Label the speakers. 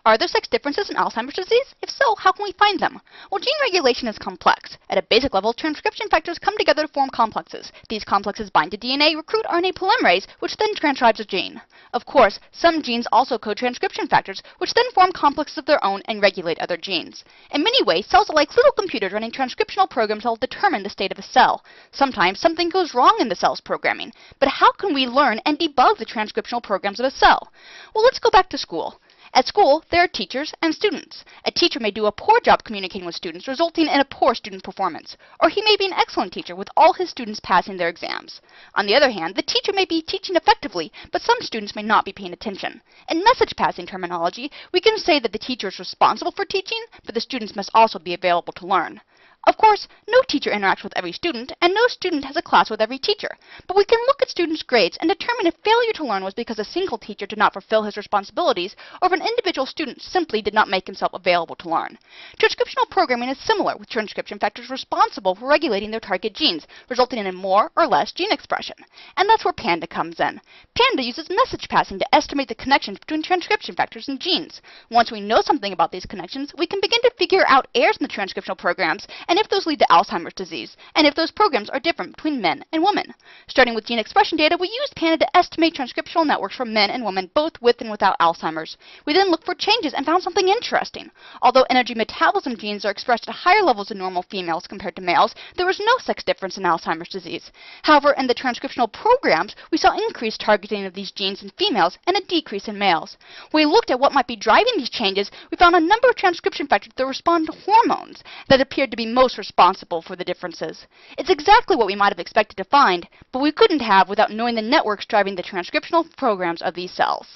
Speaker 1: Are there sex differences in Alzheimer's disease? If so, how can we find them? Well, gene regulation is complex. At a basic level, transcription factors come together to form complexes. These complexes bind to DNA, recruit RNA polymerase, which then transcribes a gene. Of course, some genes also code transcription factors, which then form complexes of their own and regulate other genes. In many ways, cells are like little computers running transcriptional programs that will determine the state of a cell. Sometimes something goes wrong in the cell's programming. But how can we learn and debug the transcriptional programs of a cell? Well, let's go back to school. At school, there are teachers and students. A teacher may do a poor job communicating with students, resulting in a poor student performance. Or he may be an excellent teacher with all his students passing their exams. On the other hand, the teacher may be teaching effectively, but some students may not be paying attention. In message passing terminology, we can say that the teacher is responsible for teaching, but the students must also be available to learn. Of course, no teacher interacts with every student, and no student has a class with every teacher. But we can look at students' grades and determine if failure to learn was because a single teacher did not fulfill his responsibilities, or if an individual student simply did not make himself available to learn. Transcriptional programming is similar, with transcription factors responsible for regulating their target genes, resulting in more or less gene expression. And that's where PANDA comes in. PANDA uses message passing to estimate the connections between transcription factors and genes. Once we know something about these connections, we can begin to figure out errors in the transcriptional programs, and if those lead to Alzheimer's disease, and if those programs are different between men and women. Starting with gene expression data, we used PANDA to estimate transcriptional networks for men and women, both with and without Alzheimer's. We then looked for changes and found something interesting. Although energy metabolism genes are expressed at higher levels in normal females compared to males, there was no sex difference in Alzheimer's disease. However, in the transcriptional programs, we saw increased targeting of these genes in females and a decrease in males. When we looked at what might be driving these changes, we found a number of transcription factors that respond to hormones that appeared to be most responsible for the differences. It's exactly what we might have expected to find, but we couldn't have without knowing the networks driving the transcriptional programs of these cells.